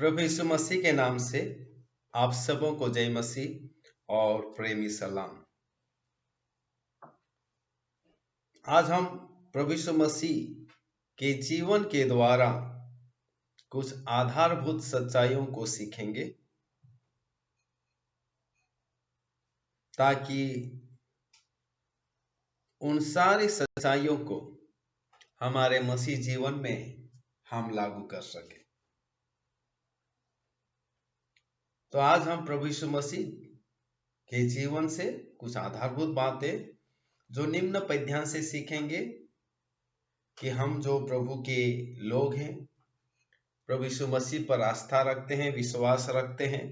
प्रभु यीशु मसीह के नाम से आप सबों को जय मसीह और प्रेमी सलाम। आज हम प्रभु यीशु मसीह के जीवन के द्वारा कुछ आधारभूत सच्चाइयों को सीखेंगे ताकि उन सारी सच्चाइयों को हमारे मसीह जीवन में हम लागू कर सके। तो आज हम प्रभु यीशु मसीह के जीवन से कुछ आधारभूत बातें जो निम्न पद्यांश से सीखेंगे कि हम जो प्रभु के लोग हैं, प्रभु यीशु मसीह पर आस्था रखते हैं, विश्वास रखते हैं,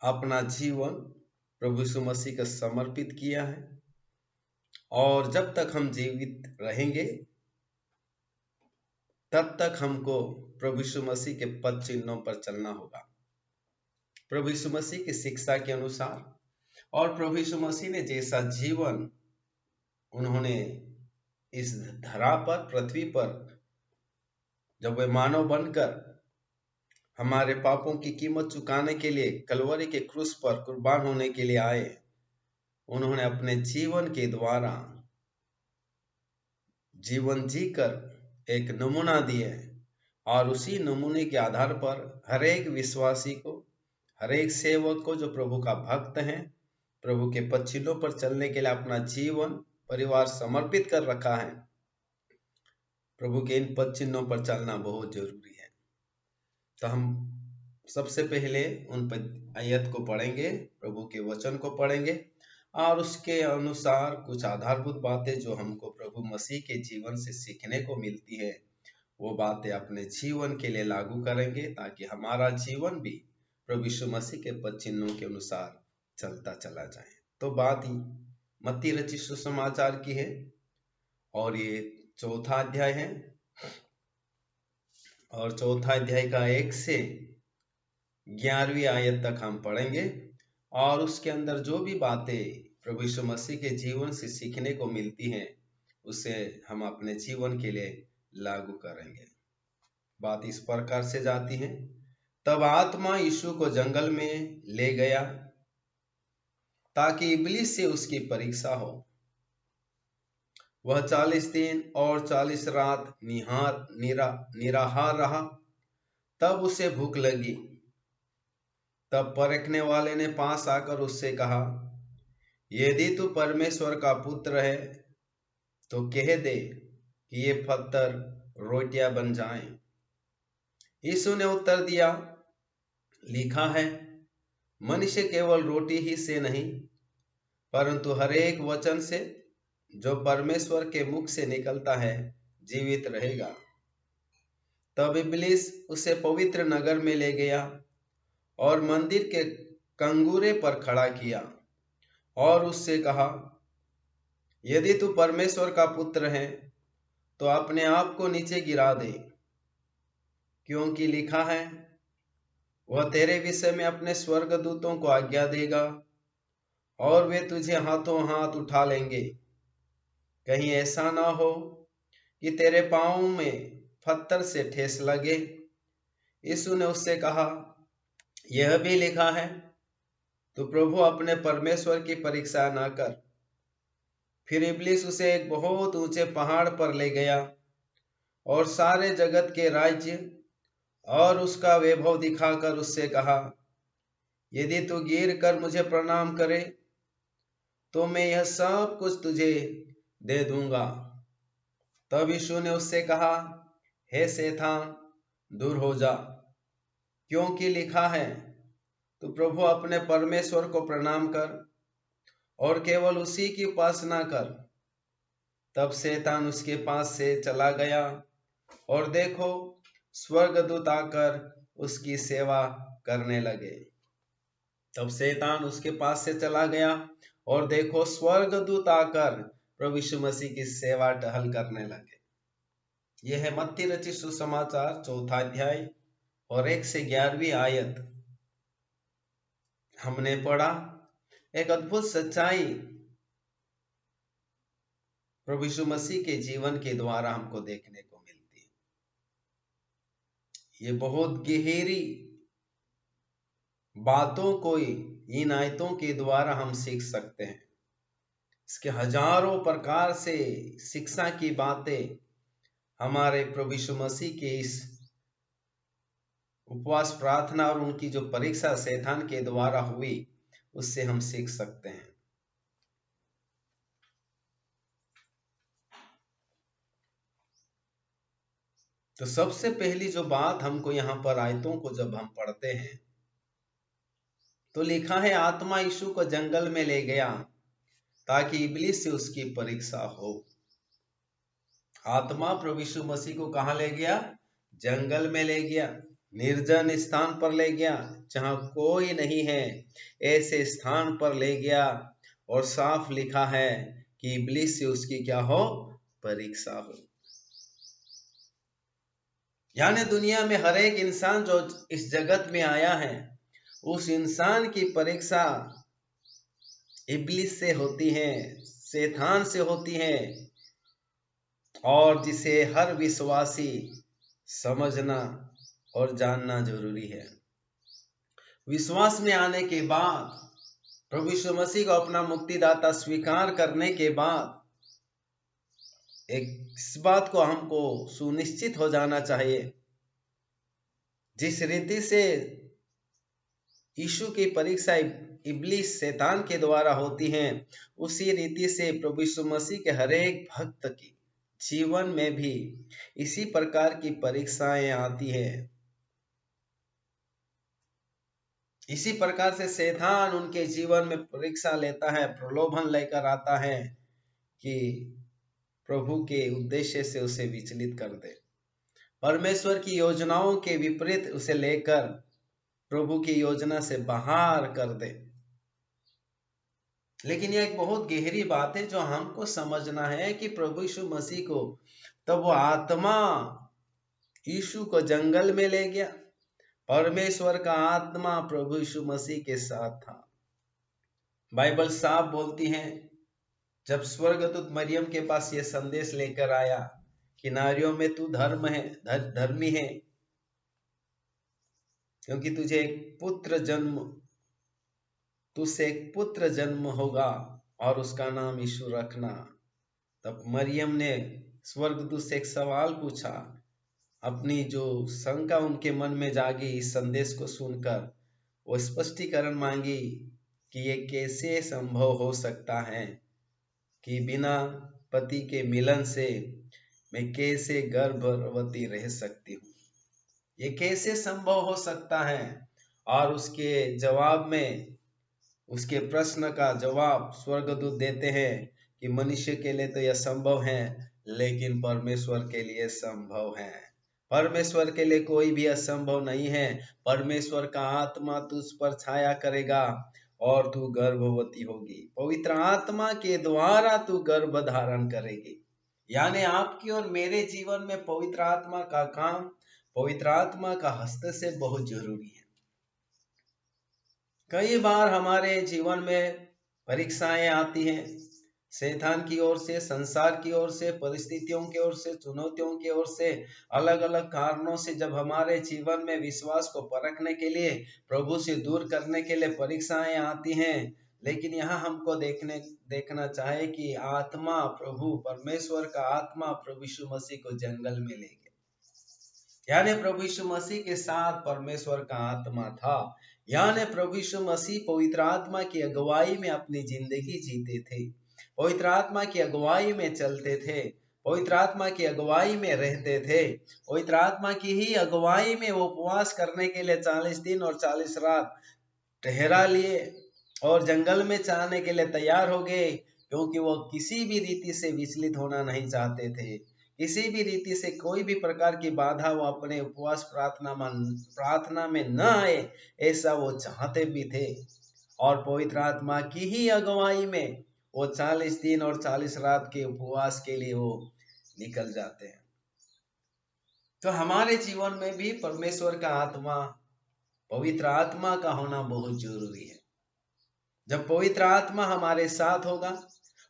अपना जीवन प्रभु यीशु मसीह को समर्पित किया है और जब तक हम जीवित रहेंगे तब तक हमको प्रभु यीशु मसीह के पद चिन्हों पर चलना होगा, प्रभु यीशु मसीह की शिक्षा के अनुसार। और प्रभु यीशु मसीह ने जैसा जीवन उन्होंने इस धरा पर, पृथ्वी पर, जब वे मानव बनकर हमारे पापों की कीमत चुकाने के लिए कलवरी के क्रूस पर कुर्बान होने के लिए आए, उन्होंने अपने जीवन के द्वारा जीवन जीकर एक नमूना दिए और उसी नमूने के आधार पर हर एक विश्वासी को, हर एक सेवक को जो प्रभु का भक्त है, प्रभु के पद चिन्हों पर चलने के लिए अपना जीवन परिवार समर्पित कर रखा है। प्रभु के इन पद चिन्हों पर चलना बहुत जरूरी है। तो हम सबसे पहले उन आयत को पढ़ेंगे, प्रभु के वचन को पढ़ेंगे और उसके अनुसार कुछ आधारभूत बातें जो हमको प्रभु मसीह के जीवन से सीखने को मिलती है, वो बातें अपने जीवन के लिए लागू करेंगे ताकि हमारा जीवन भी प्रभु यीशु मसीह के पद चिन्हों के अनुसार चलता चला जाए। तो बात ही मत्ती रचित सुसमाचार की है और ये चौथा अध्याय है और चौथा अध्याय का 1 से 11वीं आयत तक हम पढ़ेंगे और उसके अंदर जो भी बातें प्रभु यीशु मसीह के जीवन से सीखने को मिलती हैं उसे हम अपने जीवन के लिए लागू करेंगे। बात इस प्रकार से जाती है, तब आत्मा यीशु को जंगल में ले गया ताकि इब्लीस से उसकी परीक्षा हो। वह 40 दिन और 40 रात निराहार रहा। तब उसे भूख लगी। तब परखने वाले ने पास आकर उससे कहा, यदि तू परमेश्वर का पुत्र है तो कह दे कि ये पत्थर रोटियां बन जाएं। यीशु ने उत्तर दिया, लिखा है, मनुष्य केवल रोटी ही से नहीं परंतु हर एक वचन से जो परमेश्वर के मुख से निकलता है जीवित रहेगा। तब इब्लीस उसे पवित्र नगर में ले गया और मंदिर के कंगूरे पर खड़ा किया और उससे कहा, यदि तू परमेश्वर का पुत्र है तो अपने आप को नीचे गिरा दे, क्योंकि लिखा है, वह तेरे विषय में अपने स्वर्गदूतों को आज्ञा देगा और वे तुझे हाथों हाथ उठा लेंगे, कहीं ऐसा ना हो कि तेरे पांव में पत्थर से ठेस लगे। यीशु ने उससे कहा, यह भी लिखा है, तू प्रभु अपने परमेश्वर की परीक्षा ना कर। फिर इब्लीस उसे एक बहुत ऊंचे पहाड़ पर ले गया और सारे जगत के राज्य और उसका वैभव दिखाकर उससे कहा, यदि तू गिर कर मुझे प्रणाम करे तो मैं यह सब कुछ तुझे दे दूंगा। तब यीशु ने उससे कहा, हे शैतान, दूर हो जा, क्योंकि लिखा है, तू प्रभु अपने परमेश्वर को प्रणाम कर और केवल उसी की उपासना कर। तब शैतान उसके पास से चला गया और देखो, स्वर्गदूत आकर उसकी सेवा करने लगे। तब शैतान उसके पास से चला गया और देखो, स्वर्गदूत आकर प्रभु यीशु मसीह की सेवा टहल करने लगे। यह है मत्ती रचित सुसमाचार चौथा अध्याय और 1 से 11वीं आयत। हमने पढ़ा एक अद्भुत सच्चाई प्रभु यीशु मसीह के जीवन के द्वारा हमको देखने को मिलती है। ये बहुत गहरी बातों को इन आयतों के द्वारा हम सीख सकते हैं। इसके हजारों प्रकार से शिक्षा की बातें हमारे प्रभु यीशु मसीह के इस उपवास प्रार्थना और उनकी जो परीक्षा शैतान के द्वारा हुई उससे हम सीख सकते हैं। तो सबसे पहली जो बात हमको यहाँ पर आयतों को जब हम पढ़ते हैं तो लिखा है, आत्मा यीशु को जंगल में ले गया ताकि इब्लीस से उसकी परीक्षा हो। आत्मा प्रभु यीशु मसीह को कहाँ ले गया? जंगल में ले गया, निर्जन स्थान पर ले गया जहां कोई नहीं है, ऐसे स्थान पर ले गया। और साफ लिखा है कि इब्लीस से उसकी क्या हो? परीक्षा हो। यानी दुनिया में हर एक इंसान जो इस जगत में आया है उस इंसान की परीक्षा इब्लीस से होती है, शैतान से होती है, और जिसे हर विश्वासी समझना और जानना जरूरी है। विश्वास में आने के बाद, प्रभु यीशु मसीह को अपना मुक्तिदाता स्वीकार करने के बाद, इस बात को हमको सुनिश्चित हो जाना चाहिए, जिस रीति से यीशु की परीक्षा इब्लीस शैतान के द्वारा होती है, उसी रीति से प्रभु यीशु मसीह के हर एक भक्त की जीवन में भी इसी प्रकार की परीक्षाएं आती है। इसी प्रकार से शैतान उनके जीवन में परीक्षा लेता है, प्रलोभन लेकर आता है कि प्रभु के उद्देश्य से उसे विचलित कर दे, परमेश्वर की योजनाओं के विपरीत उसे लेकर प्रभु की योजना से बाहर कर दे। लेकिन यह एक बहुत गहरी बात है जो हमको समझना है कि प्रभु यीशु मसीह को तब वो आत्मा यीशु को जंगल में ले गया। परमेश्वर का आत्मा प्रभु यीशु मसीह के साथ था। बाइबल साफ बोलती है, जब स्वर्गदूत मरियम के पास यह संदेश लेकर आया कि नारियों में तू धर्मी है, क्योंकि तुझसे एक पुत्र जन्म होगा और उसका नाम यीशु रखना। तब मरियम ने स्वर्गदूत से एक सवाल पूछा, अपनी जो शंका उनके मन में जागी इस संदेश को सुनकर, वो स्पष्टीकरण मांगी कि ये कैसे संभव हो सकता है कि बिना पति के मिलन से मैं कैसे गर्भवती रह सकती हूँ, ये कैसे संभव हो सकता है। और उसके जवाब में, उसके प्रश्न का जवाब स्वर्गदूत देते हैं कि मनुष्य के लिए तो यह संभव है, लेकिन परमेश्वर के लिए संभव है। परमेश्वर के लिए कोई भी असंभव नहीं है। परमेश्वर का आत्मा तुझ पर छाया करेगा और तू गर्भवती होगी। पवित्र आत्मा के द्वारा तू गर्भ धारण करेगी। यानी आपकी और मेरे जीवन में पवित्र आत्मा का काम, पवित्र आत्मा का हस्तक्षेप बहुत जरूरी है। कई बार हमारे जीवन में परीक्षाएं आती हैं, शैतान की ओर से, संसार की ओर से, परिस्थितियों की ओर से, चुनौतियों की ओर से, अलग अलग कारणों से जब हमारे जीवन में विश्वास को परखने के लिए, प्रभु से दूर करने के लिए परीक्षाएं आती हैं। लेकिन यहाँ हमको देखना चाहे कि आत्मा, प्रभु परमेश्वर का आत्मा प्रभु यीशु मसीह को जंगल में ले गया। यानी प्रभु यीशु मसीह के साथ परमेश्वर का आत्मा था। यानी प्रभु यीशु मसीह पवित्र आत्मा की अगुवाई में अपनी जिंदगी जीते थे, पवित्र आत्मा की अगुवाई में चलते थे, पवित्र आत्मा की अगुवाई में रहते थे। पवित्र आत्मा की ही अगुवाई में वो उपवास करने के लिए 40 दिन और 40 रात ठहरा लिए और जंगल में जाने के लिए तैयार हो गए, क्योंकि वो किसी भी रीति से विचलित होना नहीं चाहते थे। किसी भी रीति से कोई भी प्रकार की बाधा वो अपने उपवास प्रार्थना में न आए, ऐसा वो चाहते भी थे। और पवित्र आत्मा की ही अगुवाई में वो 40 दिन और 40 रात के उपवास के लिए वो निकल जाते हैं। तो हमारे जीवन में भी परमेश्वर का आत्मा, पवित्र आत्मा का होना बहुत जरूरी है। जब पवित्र आत्मा हमारे साथ होगा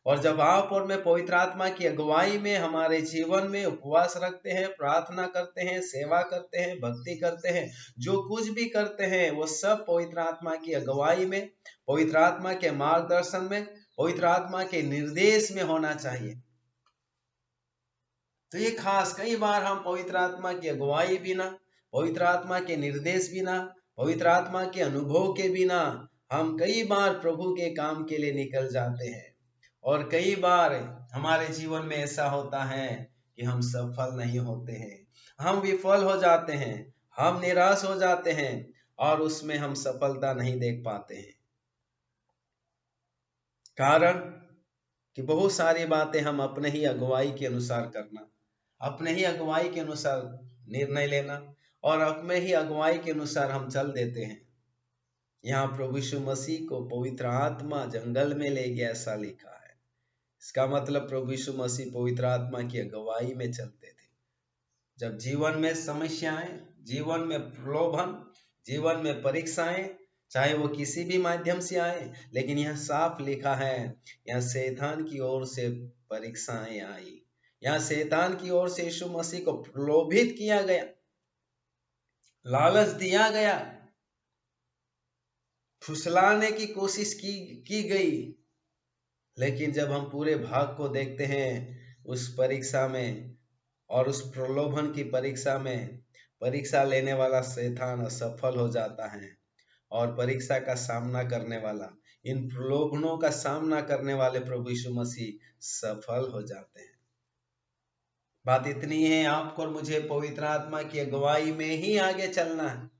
और जब आप और मैं पवित्र आत्मा की अगुवाई में हमारे जीवन में उपवास रखते हैं, प्रार्थना करते हैं, सेवा करते हैं, भक्ति करते हैं, जो कुछ भी करते हैं वो सब पवित्र आत्मा की अगुवाई में, पवित्र आत्मा के मार्गदर्शन में, पवित्र आत्मा के निर्देश में होना चाहिए। तो ये खास कई बार हम पवित्र आत्मा की अगुवाई बिना, पवित्र आत्मा के निर्देश बिना, पवित्र आत्मा के अनुभव के बिना हम कई बार प्रभु के काम के लिए निकल जाते हैं। और कई बार हमारे जीवन में ऐसा होता है कि हम सफल नहीं होते हैं, हम विफल हो जाते हैं, हम निराश हो जाते हैं और उसमें हम सफलता नहीं देख पाते हैं। कारण कि बहुत सारी बातें हम अपने ही अगुवाई के अनुसार करना, अपने ही अगुवाई के अनुसार निर्णय लेना और अपने ही अगुवाई के अनुसार हम चल देते हैं। यहाँ प्रभु यीशु मसीह को पवित्र आत्मा जंगल में ले गया ऐसा लिखा है। इसका मतलब प्रभु यीशु मसीह पवित्र आत्मा की अगुवाई में चलते थे। जब जीवन में समस्याएं, जीवन में प्रलोभन, जीवन में परीक्षाएं, चाहे वो किसी भी माध्यम से आए, लेकिन यह साफ लिखा है, यह शैतान की ओर से परीक्षाएं आई, यह शैतान की ओर से यीशु मसीह को प्रलोभित किया गया, लालच दिया गया, फुसलाने की कोशिश की गई। लेकिन जब हम पूरे भाग को देखते हैं उस परीक्षा में और उस प्रलोभन की परीक्षा में, परीक्षा लेने वाला शैतान असफल हो जाता है और परीक्षा का सामना करने वाला, इन प्रलोभनों का सामना करने वाले प्रभु यीशु मसीह सफल हो जाते हैं। बात इतनी है, आपको और मुझे पवित्र आत्मा की अगुवाई में ही आगे चलना है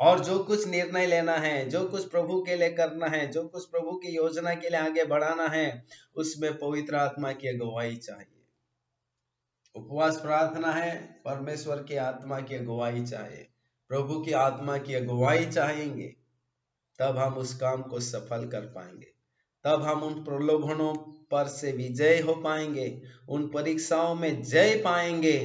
और जो कुछ निर्णय लेना है, जो कुछ प्रभु के लिए करना है, जो कुछ प्रभु की योजना के लिए आगे बढ़ाना है, उसमें पवित्र आत्मा की अगुवाई चाहिए। उपवास प्रार्थना है, परमेश्वर की आत्मा की अगुवाई चाहिए, प्रभु की आत्मा की अगुवाई चाहेंगे, तब हम उस काम को सफल कर पाएंगे, तब हम उन प्रलोभनों पर से विजय हो पाएंगे, उन परीक्षाओं में जय पाएंगे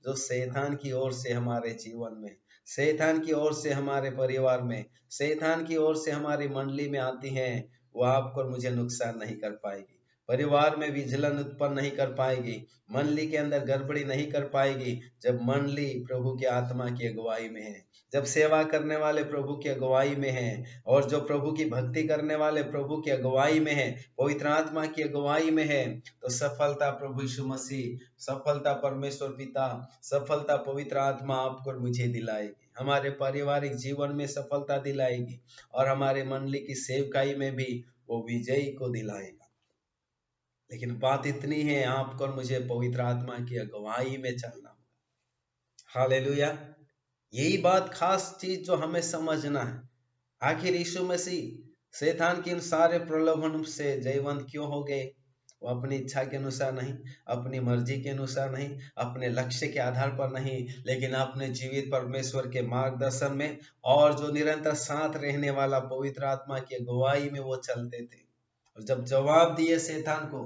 जो शैतान की ओर से हमारे जीवन में, शैतान की ओर से हमारे परिवार में, शैतान की ओर से हमारी मंडली में आती हैं। वो आपको मुझे नुकसान नहीं कर पाएगी, परिवार में विचलन उत्पन्न नहीं कर पाएगी, मंडली के अंदर गड़बड़ी नहीं कर पाएगी, जब मंडली प्रभु की आत्मा की अगुवाई में है, जब सेवा करने वाले प्रभु की अगुवाई में हैं और जो प्रभु की भक्ति करने वाले प्रभु की अगुवाई में हैं, पवित्र आत्मा की अगुवाई में है, तो सफलता प्रभु यीशु मसीह, सफलता परमेश्वर पिता, सफलता पवित्र आत्मा आपको मुझे दिलाएगी, हमारे पारिवारिक जीवन में सफलता दिलाएगी और हमारे मंडली की सेवकाई में भी वो विजयी को दिलाएगा। लेकिन बात इतनी है, आपको और मुझे पवित्र आत्मा की अगुवाई में चलना होगा। हालेलुया। यही बात खास चीज जो हमें समझना है। आखिर यीशु मसीह शैतान के इन सारे प्रलोभन से जयवंत क्यों हो गए? वो अपनी इच्छा के अनुसार नहीं, अपनी मर्जी के अनुसार नहीं, अपने लक्ष्य के आधार पर नहीं, लेकिन अपने जीवित परमेश्वर के मार्गदर्शन में और जो निरंतर साथ रहने वाला पवित्र आत्मा की अगुवाई में वो चलते थे। और जब जवाब दिए शैतान को,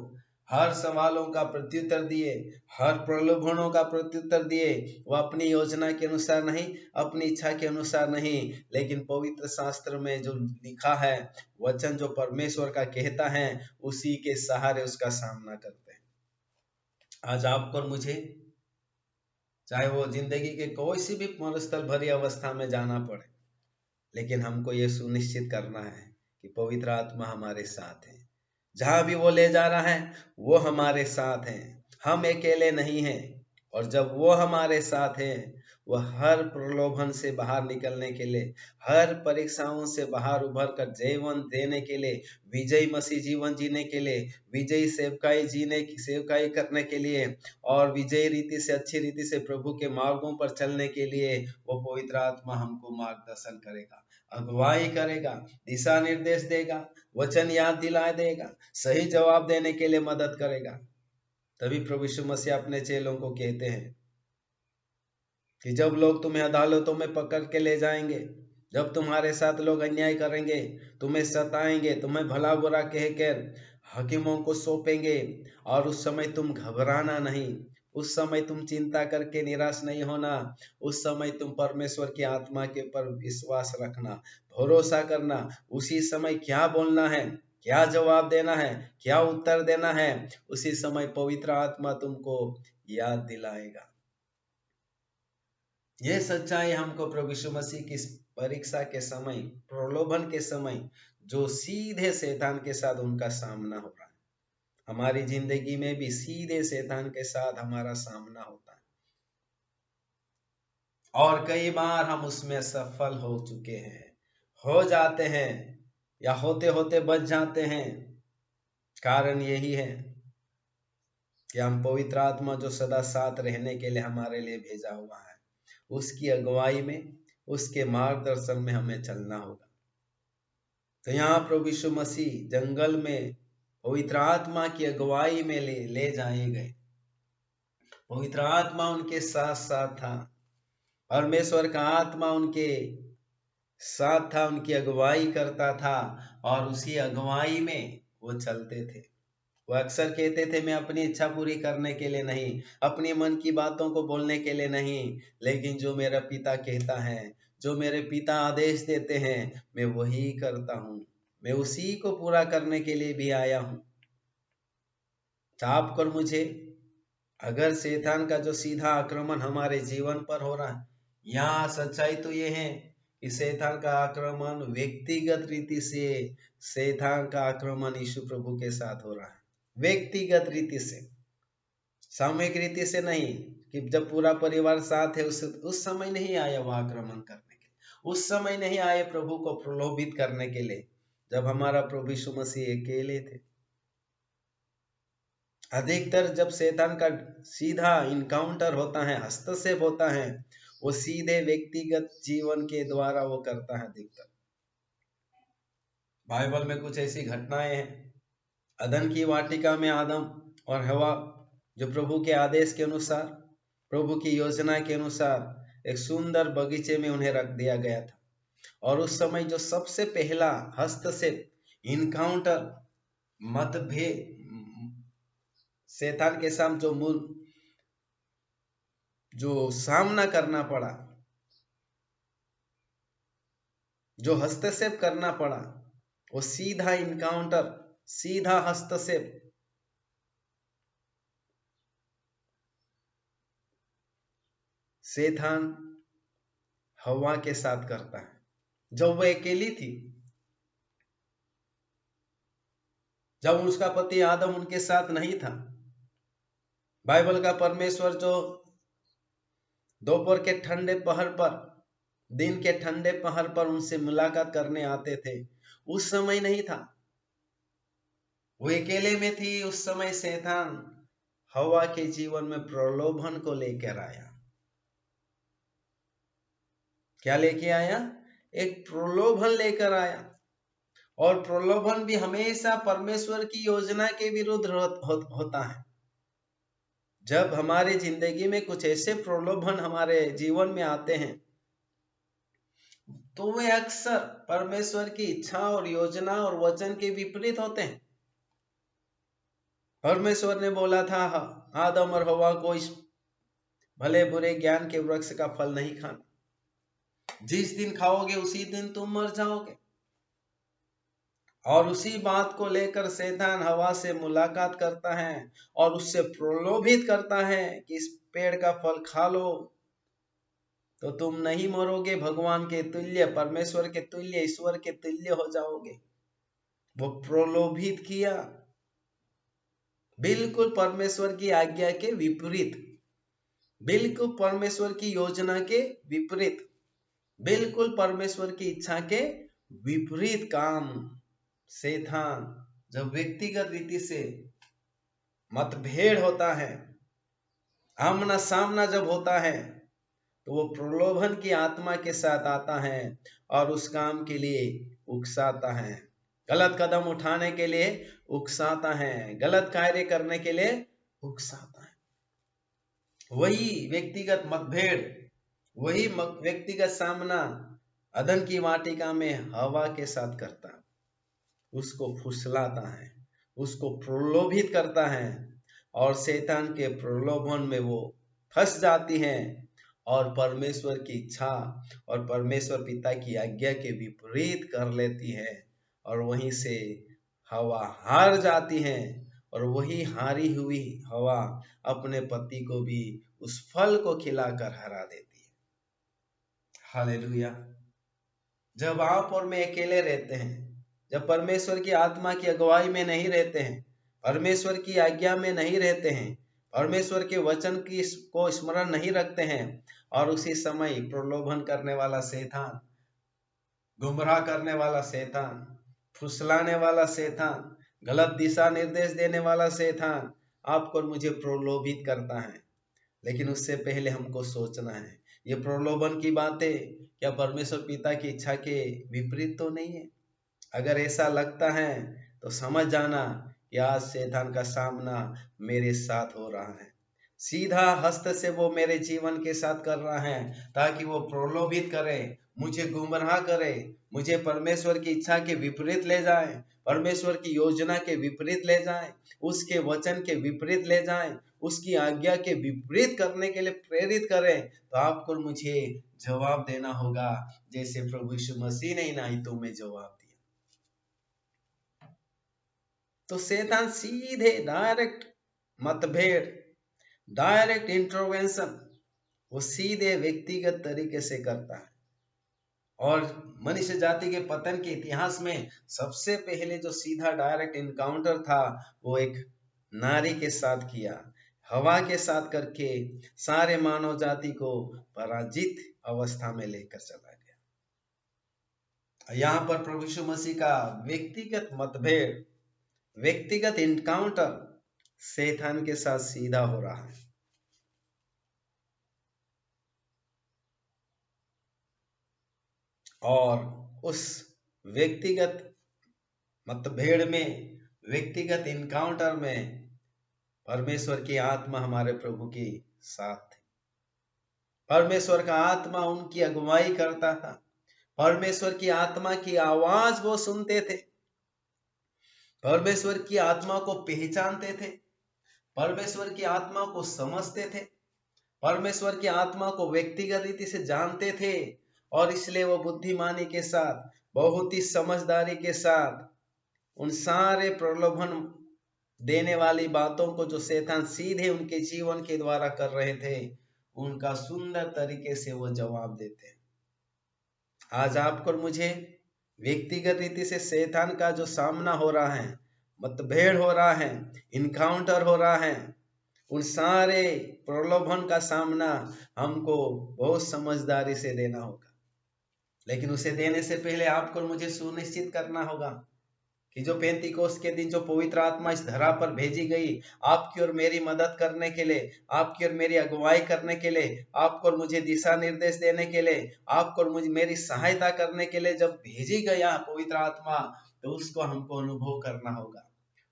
हर सवालों का प्रत्युत्तर दिए, हर प्रलोभनों का प्रत्युत्तर दिए, वो अपनी योजना के अनुसार नहीं, अपनी इच्छा के अनुसार नहीं, लेकिन पवित्र शास्त्र में जो लिखा है, वचन जो परमेश्वर का कहता है, उसी के सहारे उसका सामना करते हैं। आज आपको और मुझे, चाहे वो जिंदगी के कोई सी भी मनस्थल भरी अवस्था में जाना पड़े, लेकिन हमको ये सुनिश्चित करना है कि पवित्र आत्मा हमारे साथ है, जहां भी वो ले जा रहा है वो हमारे साथ है, हम अकेले नहीं हैं। और जब वो हमारे साथ है, वह हर प्रलोभन से बाहर निकलने के लिए, हर परीक्षाओं से बाहर उभर कर जीवन देने के लिए, विजयी मसीह जीवन जीने के लिए, विजयी सेवकाई करने के लिए और विजयी रीति से, अच्छी रीति से प्रभु के मार्गों पर चलने के लिए वो पवित्र आत्मा हमको मार्गदर्शन करेगा, अगुवाई करेगा, दिशा निर्देश देगा, वचन याद दिला देगा, सही जवाब देने के लिए मदद करेगा। तभी प्रभु यीशु मसीह अपने चेलों को कहते हैं कि जब लोग तुम्हें अदालतों में पकड़ के ले जाएंगे, जब तुम्हारे साथ लोग अन्याय करेंगे, तुम्हें सताएंगे, तुम्हें भला बुरा कहकर हाकिमों को सौंपेंगे, और उस समय तुम घबराना नहीं, उस समय तुम चिंता करके निराश नहीं होना, उस समय तुम परमेश्वर की आत्मा के पर विश्वास रखना, भरोसा करना, उसी समय क्या बोलना है, क्या जवाब देना है, क्या उत्तर देना है, उसी समय पवित्र आत्मा तुमको याद दिलाएगा। ये सच्चाई हमको प्रभु यीशु मसीह की परीक्षा के समय, प्रलोभन के समय, जो सीधे शैतान के साथ उनका सामना हो रहा है, हमारी जिंदगी में भी सीधे शैतान के साथ हमारा सामना होता है, और कई बार हम उसमें सफल हो चुके हैं, हो जाते हैं, या होते होते बच जाते हैं। कारण यही है कि हम पवित्र आत्मा जो सदा साथ रहने के लिए हमारे लिए भेजा हुआ है, उसकी अगुवाई में, उसके मार्गदर्शन में हमें चलना होगा। तो यहाँ प्रभु यीशु मसीह जंगल में पवित्र आत्मा की अगुवाई में ले जाए गए। पवित्र आत्मा उनके साथ साथ था, परमेश्वर का आत्मा उनके साथ था, उनकी अगुवाई करता था, और उसी अगुवाई में वो चलते थे। वो अक्सर कहते थे, मैं अपनी इच्छा पूरी करने के लिए नहीं, अपने मन की बातों को बोलने के लिए नहीं, लेकिन जो मेरा पिता कहता है, जो मेरे पिता आदेश देते हैं, मैं वही करता हूँ, मैं उसी को पूरा करने के लिए भी आया हूँ। चाप कर मुझे, अगर शैतान का जो सीधा आक्रमण हमारे जीवन पर हो रहा है, यहाँ सच्चाई तो ये है कि शैतान का आक्रमण व्यक्तिगत रीति से, शैतान का आक्रमण यीशु प्रभु के साथ हो रहा है, व्यक्तिगत रीति से, सामूहिक रीति से नहीं, कि जब पूरा परिवार साथ है उस समय नहीं आया वो आक्रमण करने के, उस समय नहीं आए प्रभु को प्रलोभित करने के लिए, जब हमारा प्रभु यीशु मसीह अकेले थे। अधिकतर जब शैतान का सीधा इनकाउंटर होता है, हस्तक्षेप होता है, वो सीधे व्यक्तिगत जीवन के द्वारा वो करता है। अधिकतर बाइबल में कुछ ऐसी घटनाएं हैं। अदन की वाटिका में आदम और हवा, जो प्रभु के आदेश के अनुसार, प्रभु की योजना के अनुसार एक सुंदर बगीचे में उन्हें रख दिया गया था, और उस समय जो सबसे पहला हस्तक्षेप, इनकाउंटर, मतभेद, शैतान के साथ जो सामना करना पड़ा, जो हस्तक्षेप करना पड़ा, वो सीधा इनकाउंटर, सीधा हस्तक्षेप शैतान हवा के साथ करता है, जब वह अकेली थी, जब उसका पति आदम उनके साथ नहीं था। बाइबल का परमेश्वर जो दोपहर के ठंडे पहर पर, दिन के ठंडे पहर पर उनसे मुलाकात करने आते थे, उस समय नहीं था, वो अकेले में थी। उस समय शैतान हवा के जीवन में प्रलोभन को लेकर आया। क्या लेके आया? एक प्रलोभन लेकर आया, और प्रलोभन भी हमेशा परमेश्वर की योजना के विरुद्ध होता है। जब हमारी जिंदगी में कुछ ऐसे प्रलोभन हमारे जीवन में आते हैं, तो वे अक्सर परमेश्वर की इच्छा और योजना और वचन के विपरीत होते हैं। परमेश्वर ने बोला था आदम और हवा को इस भले बुरे ज्ञान के वृक्ष का फल नहीं खाना, जिस दिन खाओगे उसी दिन तुम मर जाओगे। और उसी बात को लेकर शैतान हवा से मुलाकात करता है और उससे प्रलोभित करता है कि इस पेड़ का फल खा लो तो तुम नहीं मरोगे, भगवान के तुल्य, परमेश्वर के तुल्य, ईश्वर के तुल्य हो जाओगे। वो प्रलोभित किया, बिल्कुल परमेश्वर की आज्ञा के विपरीत, बिल्कुल परमेश्वर की योजना के विपरीत, बिल्कुल परमेश्वर की इच्छा के विपरीत काम शैतान, जब व्यक्तिगत रीति से मतभेद होता है, आमना सामना जब होता है, तो वो प्रलोभन की आत्मा के साथ आता है और उस काम के लिए उकसाता है, गलत कदम उठाने के लिए उकसाता है, गलत कार्य करने के लिए उकसाता है। वही व्यक्तिगत मतभेद, वही व्यक्तिगत सामना अदन की वाटिका में हवा के साथ करता है, उसको फुसलाता है, उसको प्रलोभित करता है, और शैतान के प्रलोभन में वो फंस जाती है और परमेश्वर की इच्छा और परमेश्वर पिता की आज्ञा के विपरीत कर लेती है, और वहीं से हवा हार जाती है और वही हारी हुई हवा अपने पति को भी उस फल को खिलाकर हरा देती है। हालेलुया। जब आप और मैं अकेले रहते हैं, जब परमेश्वर की आत्मा की अगुवाई में नहीं रहते हैं, परमेश्वर की आज्ञा में नहीं रहते हैं, परमेश्वर के वचन की को स्मरण नहीं रखते हैं, और उसी समय प्रलोभन करने वाला शैतान, गुमराह करने वाला शैतान, फुसलाने वाला शैतान, गलत दिशा निर्देश देने वाला शैतान आपको और मुझे प्रलोभित करता है। लेकिन उससे पहले हमको सोचना है, ये प्रलोभन की बातें क्या परमेश्वर पिता की इच्छा के विपरीत तो नहीं है? अगर ऐसा लगता है तो समझ जाना कि आज शैतान का सामना मेरे साथ हो रहा है। सीधा हस्त से वो मेरे जीवन के साथ कर रहा है ताकि वो प्रलोभित करे, मुझे गुमराह करे, मुझे परमेश्वर की इच्छा के विपरीत ले जाए, परमेश्वर की योजना के विपरीत ले जाए, उसके वचन के विपरीत ले जाए, उसकी आज्ञा के विपरीत करने के लिए प्रेरित करे। तो आपको मुझे जवाब देना होगा जैसे प्रभु यीशु मसीह ने इन आयतों में जवाब दिया। तो शैतान सीधे डायरेक्ट मतभेद, डायरेक्ट इंटरवेंशन वो सीधे व्यक्तिगत तरीके से करता है। और मनुष्य जाति के पतन के इतिहास में सबसे पहले जो सीधा डायरेक्ट इनकाउंटर था वो एक नारी के साथ किया, हवा के साथ करके सारे मानव जाति को पराजित अवस्था में लेकर चला गया। यहाँ पर प्रभु यीशु मसीह का व्यक्तिगत मतभेद, व्यक्तिगत इनकाउंटर शैतान के साथ सीधा हो रहा है। और उस व्यक्तिगत मतभेद में, व्यक्तिगत इनकाउंटर में परमेश्वर की आत्मा हमारे प्रभु के साथ थी। परमेश्वर का आत्मा उनकी अगुवाई करता था। परमेश्वर की आत्मा की आवाज वो सुनते थे, परमेश्वर की आत्मा को पहचानते थे, परमेश्वर की आत्मा को समझते थे, परमेश्वर की आत्मा को व्यक्तिगत रीति से जानते थे। और इसलिए वो बुद्धिमानी के साथ, बहुत ही समझदारी के साथ उन सारे प्रलोभन देने वाली बातों को जो शैतान सीधे उनके जीवन के द्वारा कर रहे थे, उनका सुंदर तरीके से वो जवाब देते हैं। आज आपको और मुझे व्यक्तिगत रीति से शैतान का जो सामना हो रहा है, मतभेद हो रहा है, इनकाउंटर हो रहा है, उन सारे प्रलोभन का सामना हमको बहुत समझदारी से देना होगा। लेकिन उसे देने से पहले आपको और मुझे सुनिश्चित करना होगा कि जो पेंतीकोस्त के दिन जो पवित्र आत्मा इस धरा पर भेजी गई आपकी और मेरी मदद करने के लिए, आपकी और मेरी अगुवाई करने के लिए, आपको और मुझे दिशा निर्देश देने के लिए, आपको और मुझे मेरी सहायता करने के लिए जब भेजी गया पवित्र आत्मा, तो उसको हमको अनुभव करना होगा,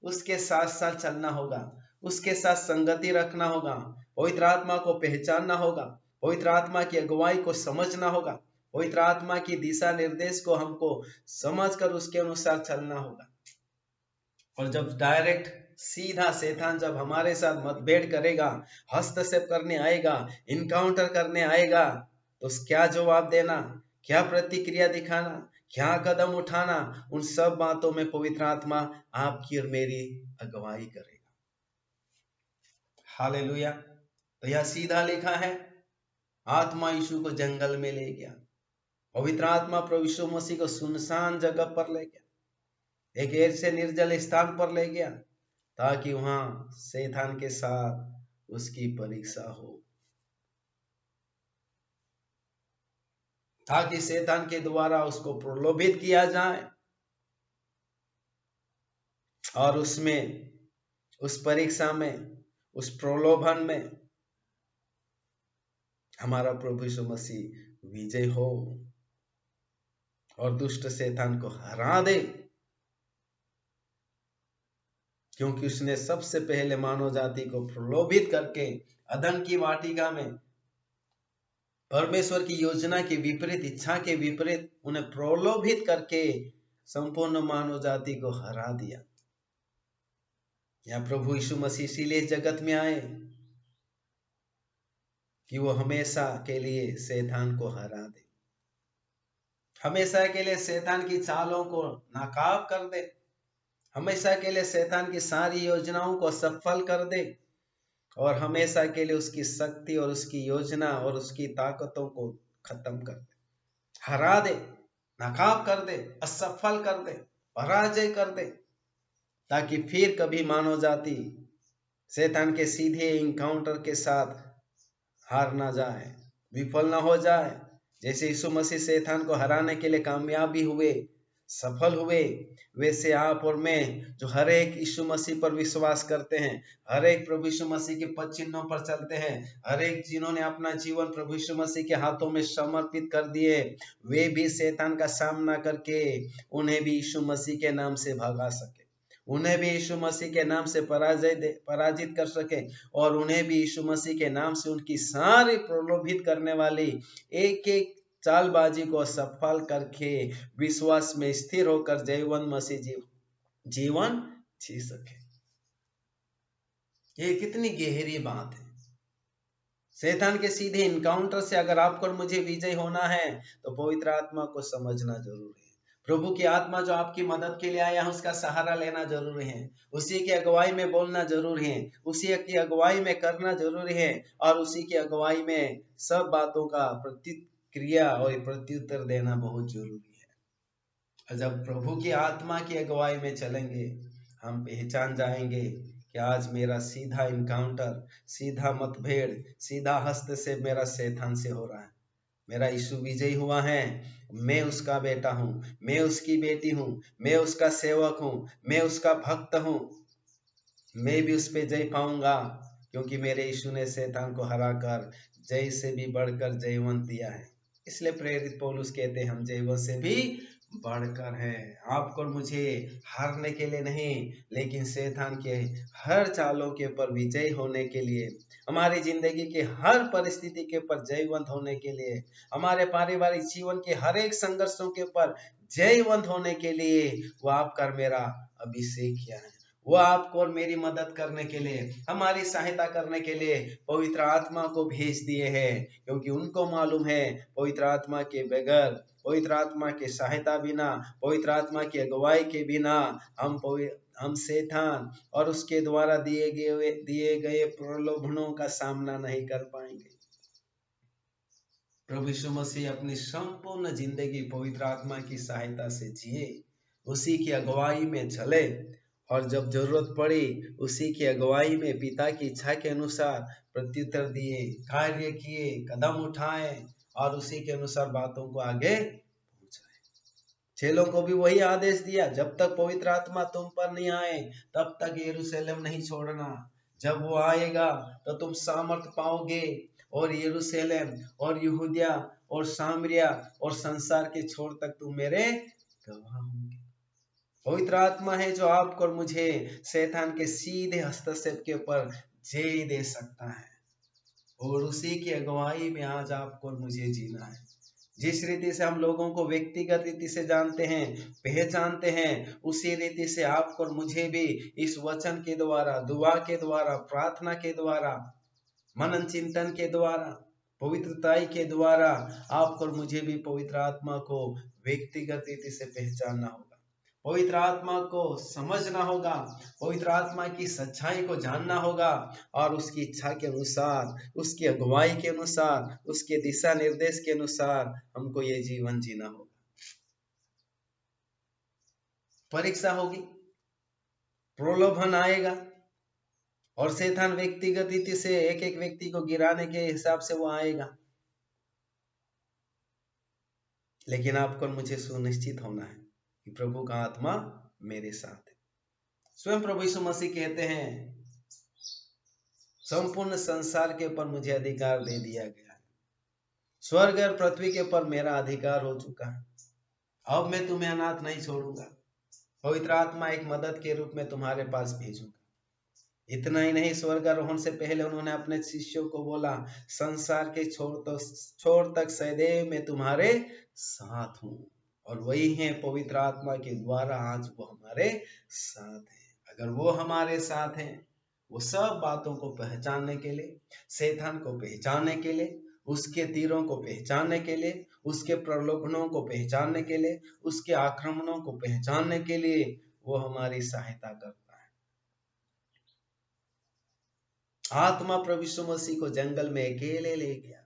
उसके साथ साथ चलना होगा, उसके साथ संगति रखना होगा, पवित्र आत्मा को पहचानना होगा, पवित्र आत्मा की अगुवाई को समझना होगा, पवित्र आत्मा की दिशा निर्देश को हमको समझकर उसके अनुसार चलना होगा। और जब डायरेक्ट सीधा शैतान जब हमारे साथ मतभेद करेगा, हस्तक्षेप करने आएगा, इनकाउंटर करने आएगा, तो क्या जवाब देना, क्या प्रतिक्रिया दिखाना, क्या कदम उठाना, उन सब बातों में पवित्र आत्मा आपकी और मेरी अगुवाई करेगा। हालेलुया। तो यह सीधा लिखा है, आत्मा यीशु को जंगल में ले गया, पवित्र आत्मा प्रभु यीशु मसीह को सुनसान जगह पर ले गया, एक ऐसे निर्जल स्थान पर ले गया ताकि वहां शैतान के साथ उसकी परीक्षा हो, ताकि शैतान के द्वारा उसको प्रलोभित किया जाए। और उसमें, उस परीक्षा में, उस प्रलोभन में हमारा प्रभु यीशु मसीह विजय हो और दुष्ट शैतान को हरा दे, क्योंकि उसने सबसे पहले मानव जाति को प्रलोभित करके अदन की वाटिका में परमेश्वर की योजना के विपरीत, इच्छा के विपरीत उन्हें प्रलोभित करके संपूर्ण मानव जाति को हरा दिया। यहाँ प्रभु यीशु मसीह इसीलिए जगत में आए कि वो हमेशा के लिए शैतान को हरा दे, हमेशा के लिए शैतान की चालों को नाकाब कर दे, हमेशा के लिए शैतान की सारी योजनाओं को सफल कर दे और हमेशा के लिए उसकी शक्ति और उसकी योजना और उसकी ताकतों को खत्म कर दे, हरा दे, नाकाम कर दे, असफल कर दे, पराजय कर दे, ताकि फिर कभी मानव जाति शैतान के सीधे इनकाउंटर के साथ हार ना जाए, विफल ना हो जाए। जैसे यीशु मसीह शैतान को हराने के लिए कामयाबी हुए, सफल हुए, वैसे आप और मैं जो हर एक यीशु मसीह पर विश्वास करते हैं, हर एक प्रभु यीशु मसीह के पद चिन्हों पर चलते हैं, हर एक जिन्होंने अपना जीवन प्रभु यीशु मसीह के हाथों में समर्पित कर दिए, वे भी शैतान का सामना करके उन्हें भी यीशु मसीह के नाम से भगा सके, उन्हें भी यीशु मसीह के नाम से पराजित कर सके, और उन्हें भी यीशु मसीह के नाम से उनकी सारी प्रलोभित करने वाली एक एक चालबाजी को सफल करके विश्वास में स्थिर होकर जयवंत मसीह जीवन जी सके। ये कितनी गहरी बात है। शैतान के सीधे इनकाउंटर से अगर आपको और मुझे विजय होना है तो पवित्र आत्मा को समझना जरूरी है। प्रभु की आत्मा जो आपकी मदद के लिए आया है उसका सहारा लेना जरूरी है, उसी की अगुवाई में बोलना जरूरी है, उसी की अगुवाई में करना जरूरी है, और उसी की अगुवाई में सब बातों का प्रतिक्रिया और प्रत्युत्तर देना बहुत जरूरी है। जब प्रभु की आत्मा की अगुवाई में चलेंगे हम पहचान जाएंगे कि आज मेरा सीधा इनकाउंटर, सीधा मतभेड़, सीधा हस्तक्षेप मेरा शैतान से हो रहा है। मेरा यीशु विजयी हुआ है, मैं उसका बेटा हूँ, मैं उसकी बेटी हूँ, मैं उसका सेवक हूँ, मैं उसका भक्त हूँ, मैं भी उस पे जय पाऊंगा, क्योंकि मेरे यीशु ने शैतान को हराकर जय से भी बढ़कर जयवंत दिया है। इसलिए प्रेरित पौलुस कहते हैं हम जयवंत से भी बढ़कर है। आपको मुझे हारने के लिए नहीं, लेकिन शैतान के हर चालों के ऊपर विजय होने के लिए, हमारी जिंदगी के हर परिस्थिति के ऊपर जयवंत होने के लिए, हमारे पारिवारिक जीवन के हर एक संघर्षों के ऊपर जयवंत होने के लिए वो आपका मेरा अभिषेक किया है। वो आपको और मेरी मदद करने के लिए, हमारी सहायता करने के लिए पवित्र आत्मा को भेज दिए हैं, क्योंकि उनको मालूम है पवित्र आत्मा के बगैर, पवित्र आत्मा के सहायता बिना, पवित्र आत्मा की अगुवाई के बिना हम शैतान और उसके द्वारा दिए गए प्रलोभनों का सामना नहीं कर पाएंगे। प्रभु यीशु मसीह अपनी संपूर्ण जिंदगी पवित्र आत्मा की सहायता से जिए, उसी की अगुवाई में चले, और जब जरूरत पड़ी उसी की अगुवाई में पिता की इच्छा के अनुसार प्रत्युत्तर दिए, कार्य किए, कदम उठाए और उसी के अनुसार बातों को आगे पहुंचाए। चेलों को भी वही आदेश दिया, जब तक पवित्र आत्मा तुम पर नहीं आए तब तक यरूशलेम नहीं छोड़ना, जब वो आएगा तो तुम सामर्थ पाओगे और यरूशलेम और यहूदिया और सामरिया और संसार के छोर तक तुम मेरे गवाह होंगे। पवित्र आत्मा है जो आपको और मुझे शैतान के सीधे हस्तक्षेप के ऊपर जय दे सकता है, और उसी की अगुवाई में आज आपको और मुझे जीना है। जिस रीति से हम लोगों को व्यक्तिगत रीति से जानते हैं, पहचानते हैं, उसी रीति से आपको और मुझे भी इस वचन के द्वारा, दुआ के द्वारा, प्रार्थना के द्वारा, मनन चिंतन के द्वारा, पवित्रताई के द्वारा आपको और मुझे भी पवित्र आत्मा को व्यक्तिगत रीति से पहचानना होगा, पवित्र आत्मा को समझना होगा, पवित्र आत्मा की सच्चाई को जानना होगा, और उसकी इच्छा के अनुसार, उसकी अगुवाई के अनुसार, उसके दिशा निर्देश के अनुसार हमको ये जीवन जीना होगा। परीक्षा होगी, प्रलोभन आएगा, और शैतान व्यक्तिगत रीति से एक एक व्यक्ति को गिराने के हिसाब से वो आएगा, लेकिन आपको मुझे सुनिश्चित होना है कि प्रभु का आत्मा मेरे साथ है। स्वयं प्रभु यीशु मसीह कहते हैं संपूर्ण संसार के ऊपर मुझे अधिकार दे दिया गया है, स्वर्ग और पृथ्वी के ऊपर मेरा अधिकार हो चुका है, अब मैं तुम्हें अनाथ नहीं छोड़ूंगा, पवित्र आत्मा एक मदद के रूप में तुम्हारे पास भेजूंगा। इतना ही नहीं, स्वर्गारोहण से पहले उन्होंने अपने शिष्यों को बोला, संसार के छोर तक सदैव मैं तुम्हारे साथ हूँ, और वही है पवित्र आत्मा के द्वारा आज वो हमारे साथ है। अगर वो हमारे साथ हैं, वो सब बातों को पहचानने के लिए, शैतान को पहचानने के लिए, उसके तीरों को पहचानने के लिए, उसके प्रलोभनों को पहचानने के लिए, उसके आक्रमणों को पहचानने के लिए वो हमारी सहायता करता है। आत्मा प्रभु यीशु मसीह को जंगल में अकेले ले गया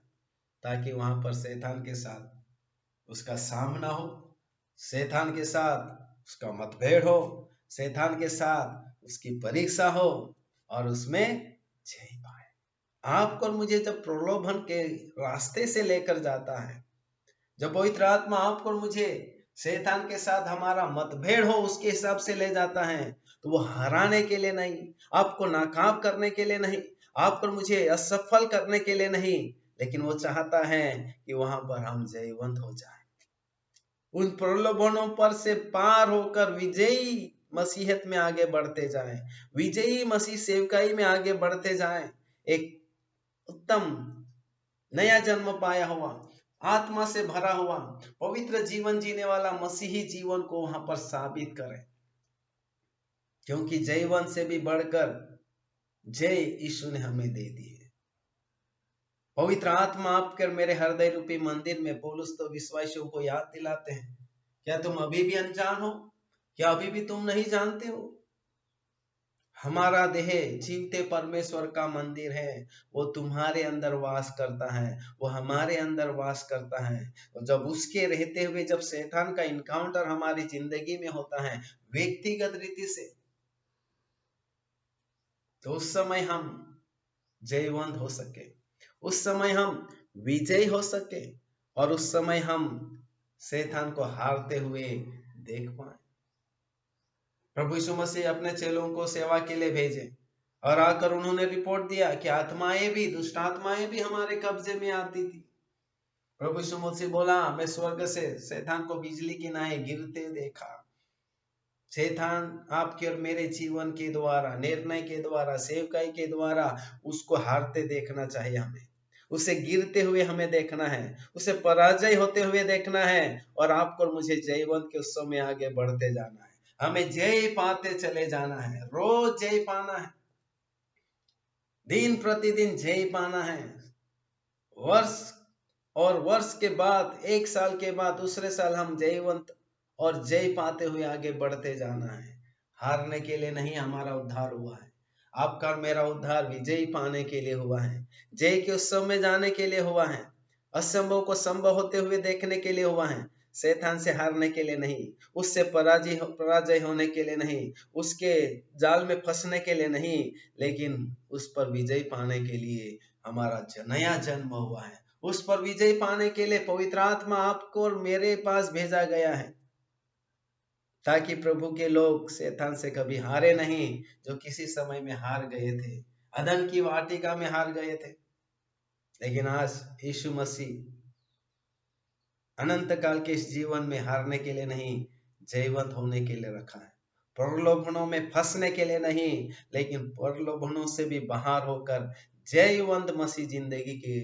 ताकि वहां पर शैतान के साथ उसका सामना हो, शैतान के साथ उसका मतभेद हो, शैतान के साथ उसकी परीक्षा हो और उसमें जय पाए। आपको और मुझे जब प्रलोभन के रास्ते से लेकर जाता है, जब पवित्र आत्मा आपको और मुझे शैतान के साथ हमारा मतभेद हो उसके हिसाब से ले जाता है, तो वो हराने के लिए नहीं, आपको नाकाम करने के लिए नहीं, आपको और मुझे असफल करने के लिए नहीं, लेकिन वो चाहता है कि वहां पर हम जयवंत हो जाए, उन प्रलोभनों पर से पार होकर विजयी मसीहत में आगे बढ़ते जाएं, विजयी मसीह सेवकाई में आगे बढ़ते जाएं, एक उत्तम नया जन्म पाया हुआ, आत्मा से भरा हुआ, पवित्र जीवन जीने वाला मसीही जीवन को वहां पर साबित करें, क्योंकि जयवंत से भी बढ़कर जय यीशु ने हमें दे दी है। पवित्र आत्मा आपके और मेरे हृदय रूपी मंदिर में पौलुस तो विश्वासियों को याद दिलाते हैं, क्या तुम अभी भी अनजान हो? क्या अभी भी तुम नहीं जानते हो? हमारा देह जीवते परमेश्वर का मंदिर है, वो तुम्हारे अंदर वास करता है, वो हमारे अंदर वास करता है। और जब उसके रहते हुए जब शैतान का इनकाउंटर हमारी जिंदगी में होता है व्यक्तिगत रीति से, तो उस समय हम जयवंत हो सके, उस समय हम विजयी हो सके और उस समय हम शैतान को हारते हुए देख पाए। प्रभु यीशु मसीह अपने चेलों को सेवा के लिए भेजे और आकर उन्होंने रिपोर्ट दिया कि आत्माएं भी, दुष्ट आत्माएं भी हमारे कब्जे में आती थी। प्रभु यीशु मसीह बोला, मैं स्वर्ग से शैतान को बिजली की नाई गिरते देखा। शैतान आपके और मेरे जीवन के द्वारा, निर्णय के द्वारा, सेवकाई के द्वारा उसको हारते देखना चाहिए हमें, उसे गिरते हुए हमें देखना है, उसे पराजय होते हुए देखना है और आपको और मुझे जयवंत के उत्सव में आगे बढ़ते जाना है। हमें जय पाते चले जाना है, रोज जय पाना है, दिन प्रतिदिन जय पाना है। वर्ष के बाद, एक साल के बाद, दूसरे साल हम जयवंत और जय पाते हुए आगे बढ़ते जाना है। हारने के लिए नहीं हमारा उद्धार हुआ है, आपका और मेरा उद्धार विजयी पाने के लिए हुआ है, जय के उत्सव में जाने के लिए हुआ है, असंभव को संभव होते हुए देखने के लिए हुआ है, शैतान से हारने के लिए नहीं, उससे पराजय होने के लिए नहीं, उसके जाल में फंसने के लिए नहीं, लेकिन उस पर विजय पाने के लिए हमारा नया जन्म हुआ है। उस पर विजय पाने के लिए पवित्र आत्मा आपको और मेरे पास भेजा गया है, ताकि प्रभु के लोग शैतान से कभी हारे नहीं, जो किसी समय में हार गए थे, अदन की वाटिका में हार गए थे, लेकिन आज यीशु मसीह अनंत काल के इस जीवन में हारने के लिए नहीं, जयवंत होने के लिए रखा है, प्रलोभनों में फंसने के लिए नहीं, लेकिन प्रलोभनों से भी बाहर होकर जयवंत मसीह जिंदगी के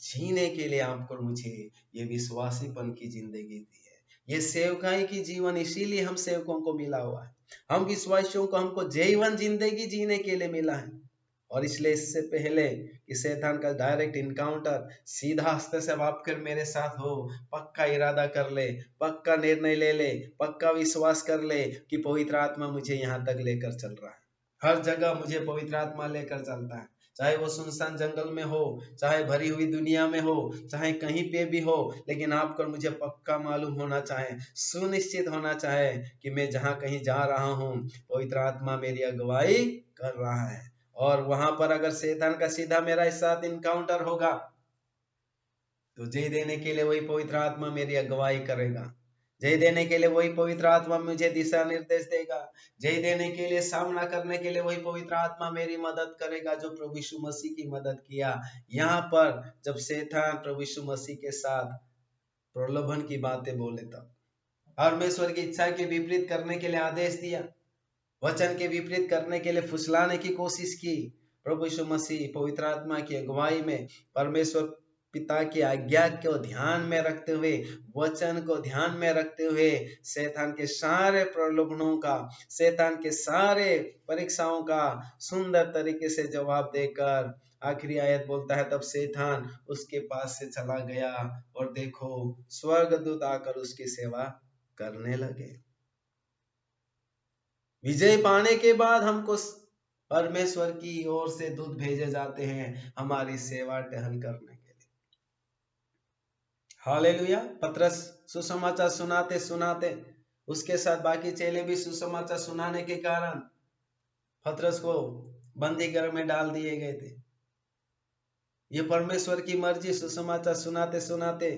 जीने के लिए आपको और मुझे ये विश्वासीपन की जिंदगी दी है। ये सेवकाई की जीवन इसीलिए हम सेवकों को मिला हुआ है, हम विश्वासियों को हमको जयवंत जिंदगी जीने के लिए मिला है। और इसलिए इससे पहले कि शैतान का डायरेक्ट इनकाउंटर सीधा हस्ते से आप कर मेरे साथ हो, पक्का इरादा कर ले, पक्का निर्णय ले ले, पक्का विश्वास कर ले कि पवित्र आत्मा मुझे यहाँ तक लेकर चल रहा है, हर जगह मुझे पवित्र आत्मा लेकर चलता है, चाहे वो सुनसान जंगल में हो, चाहे भरी हुई दुनिया में हो, चाहे कहीं पे भी हो, लेकिन आपको मुझे पक्का मालूम होना चाहे, सुनिश्चित होना चाहे कि मैं जहाँ कहीं जा रहा हूँ पवित्र आत्मा मेरी अगुवाई कर रहा है। और वहां पर अगर शैतान का सीधा मेरा साथ इनकाउंटर होगा तो जय देने के लिए वही पवित्र आत्मा मेरी अगुवाई करेगा, जय देने के लिए वही पवित्र आत्मा मुझे दिशा निर्देश देगा, जय देने के लिए सामना करने के लिए वही पवित्र आत्मा मेरी मदद करेगा, जो प्रभु यीशु मसीह की मदद किया। यहाँ पर जब शैतान प्रभु यीशु मसीह के साथ प्रलोभन की बातें बोले तब परमेश्वर की इच्छा के विपरीत करने के लिए आदेश दिया, वचन के विपरीत करने के लिए फुसलाने की कोशिश की, प्रभु यीशु मसीह पवित्र आत्मा की अगुवाई में परमेश्वर पिता की आज्ञा को ध्यान में रखते हुए, वचन को ध्यान में रखते हुए शैतान के सारे प्रलोभनों का, शैतान के सारे परीक्षाओं का सुंदर तरीके से जवाब देकर आखिरी आयत बोलता है, तब शैतान उसके पास से चला गया और देखो स्वर्गदूत आकर उसकी सेवा करने लगे। विजय पाने के बाद हमको परमेश्वर की ओर से दूत भेजे जाते हैं हमारी सेवा टहल करने के लिए। हालेलुया। पतरस सुसमाचार सुनाते सुनाते उसके साथ बाकी चेले भी सुसमाचार सुनाने के कारण पतरस को बंदी घर में डाल दिए गए थे। ये परमेश्वर की मर्जी, सुसमाचार सुनाते सुनाते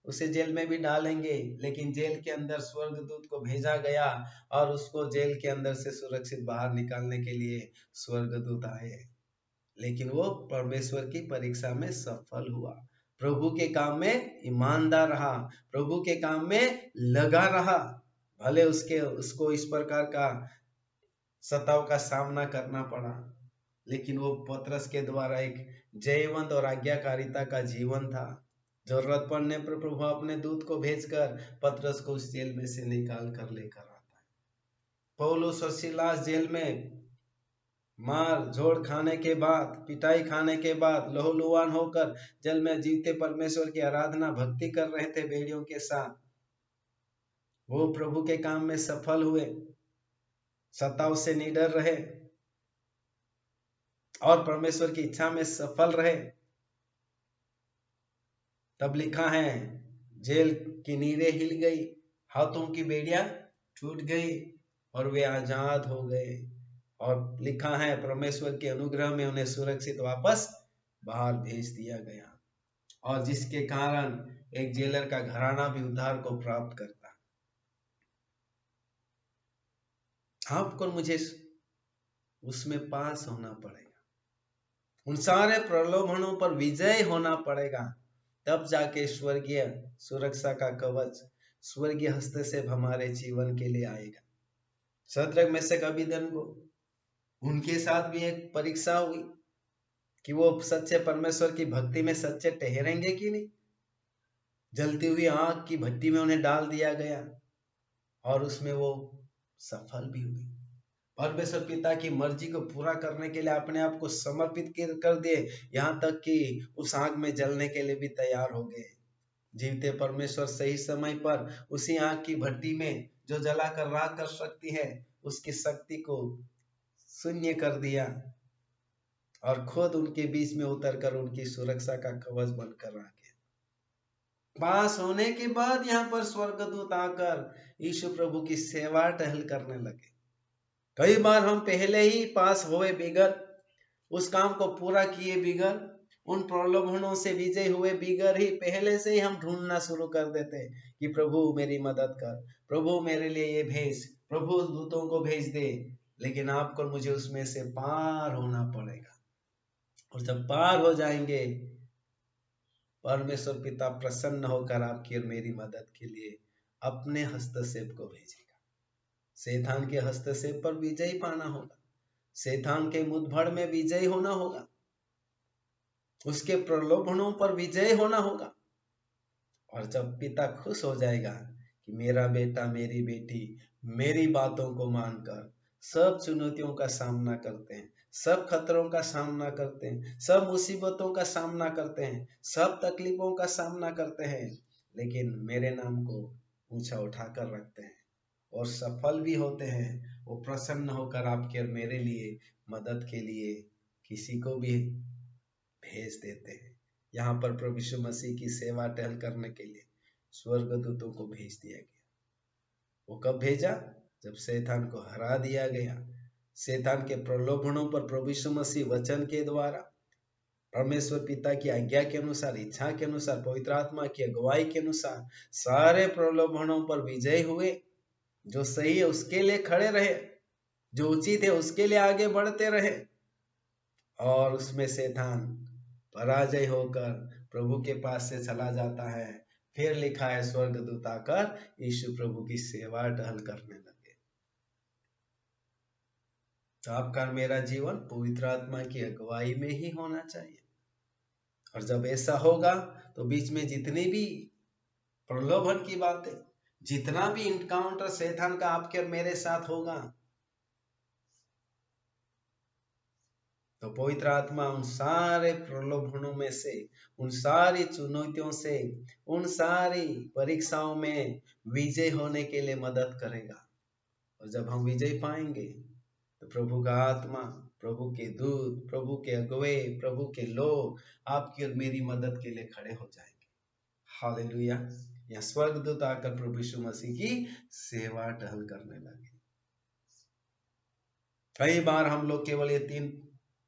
उसे जेल में भी डालेंगे, लेकिन जेल के अंदर स्वर्गदूत को भेजा गया और उसको जेल के अंदर से सुरक्षित बाहर निकालने के लिए स्वर्गदूत आए। लेकिन वो परमेश्वर की परीक्षा में सफल हुआ, प्रभु के काम में ईमानदार रहा, प्रभु के काम में लगा रहा। भले उसको इस प्रकार का सताव का सामना करना पड़ा, लेकिन वो पतरस के द्वारा एक जयवंत और आज्ञाकारिता का जीवन था। जरूरत पड़ने पर प्रभु अपने दूत को भेजकर पतरस को उस जेल में से निकाल कर लेकर आता है। पौलुस और सिलास जेल में मार झोड़ खाने के बाद, पिटाई खाने के बाद लहूलुहान होकर जेल में जीते परमेश्वर की आराधना भक्ति कर रहे थे बेड़ियों के साथ। वो प्रभु के काम में सफल हुए, सताव से निडर रहे और परमेश्वर की इच्छा में सफल रहे। तब लिखा है जेल की नींवें हिल गई, हाथों की बेड़ियां टूट गई और वे आजाद हो गए। और लिखा है परमेश्वर के अनुग्रह में उन्हें सुरक्षित वापस बाहर भेज दिया गया, और जिसके कारण एक जेलर का घराना भी उद्धार को प्राप्त करता। आपको मुझे उसमें पास होना पड़ेगा, उन सारे प्रलोभनों पर विजय होना पड़ेगा, तब जाके स्वर्गीय सुरक्षा का कवच, स्वर्गीय हस्तक्षेप हमारे जीवन के लिए आएगा। शद्रक मेशक अबेदनगो, उनके साथ भी एक परीक्षा हुई कि वो सच्चे परमेश्वर की भक्ति में सच्चे ठहरेंगे कि नहीं। जलती हुई आग की भट्टी में उन्हें डाल दिया गया और उसमें वो सफल भी हुई। परमेश्वर पिता की मर्जी को पूरा करने के लिए अपने आप को समर्पित कर दिए, यहाँ तक कि उस आग में जलने के लिए भी तैयार हो गए। जीवते परमेश्वर सही समय पर उसी आग की भट्टी में जो जलाकर राख कर सकती है, उसकी शक्ति को शून्य कर दिया और खुद उनके बीच में उतरकर उनकी सुरक्षा का कवच बनकर रह गया। पास होने के बाद यहाँ पर स्वर्गदूत आकर यीशु प्रभु की सेवा टहल करने लगे। कई बार हम पहले ही पास हुए बिगर, उस काम को पूरा किए बिगर, उन प्रलोभनों से विजय हुए बिगर ही पहले से ही हम ढूंढना शुरू कर देते कि प्रभु मेरी मदद कर, प्रभु मेरे लिए ये भेज, प्रभु दूतों को भेज दे। लेकिन आपको मुझे उसमें से पार होना पड़ेगा, और जब पार हो जाएंगे परमेश्वर पिता प्रसन्न होकर आपकी और मेरी मदद के लिए अपने हस्तक्षेप को भेजेगा। शैतान के हस्तक्षेप पर विजय पाना होगा, शैतान के मुठभेड़ में विजय होना होगा, उसके प्रलोभनों पर विजय होना होगा। और जब पिता खुश हो जाएगा कि मेरा बेटा मेरी बेटी मेरी बातों को मानकर सब चुनौतियों का सामना करते हैं, सब खतरों का सामना करते हैं, सब मुसीबतों का सामना करते हैं, सब तकलीफों का सामना करते हैं, लेकिन मेरे नाम को ऊंचा उठाकर रखते हैं और सफल भी होते हैं, वो प्रसन्न होकर आपके और मेरे लिए मदद के लिए किसी को भी भेज देते हैं। यहाँ पर प्रभु यीशु मसीह की सेवा टहल करने के लिए स्वर्गदूतों को भेज दिया गया। वो कब भेजा? जब शैतान को हरा दिया गया। शैतान के प्रलोभनों पर प्रभु यीशु मसीह वचन के द्वारा, परमेश्वर पिता की आज्ञा के अनुसार, इच्छा के अनुसार, पवित्र आत्मा की अगुवाई के अनुसार सारे प्रलोभनों पर विजय हुए। जो सही है उसके लिए खड़े रहे, जो उचित है उसके लिए आगे बढ़ते रहे, और उसमें शैतान पराजय होकर प्रभु के पास से चला जाता है। फिर लिखा है स्वर्गदूत आकर यीशु प्रभु की सेवा टहल करने लगे। तो आपका मेरा जीवन पवित्र आत्मा की अगुवाई में ही होना चाहिए, और जब ऐसा होगा तो बीच में जितनी भी प्रलोभन की बातें, जितना भी इनकाउंटर शैतान का आपके और मेरे साथ होगा, तो पवित्र आत्मा उन सारे प्रलोभनों में से, उन सारी चुनौतियों से, उन सारी परीक्षाओं में विजय होने के लिए मदद करेगा। और जब हम विजय पाएंगे तो प्रभु का आत्मा, प्रभु के दूत, प्रभु के अगुवे, प्रभु के लोग आपकी और मेरी मदद के लिए खड़े हो जाएंगे। हालेलुया। या स्वर्गदूत आकर प्रभु यीशु मसीह की सेवा टहल करने लगे। कई बार हम लोग केवल ये 3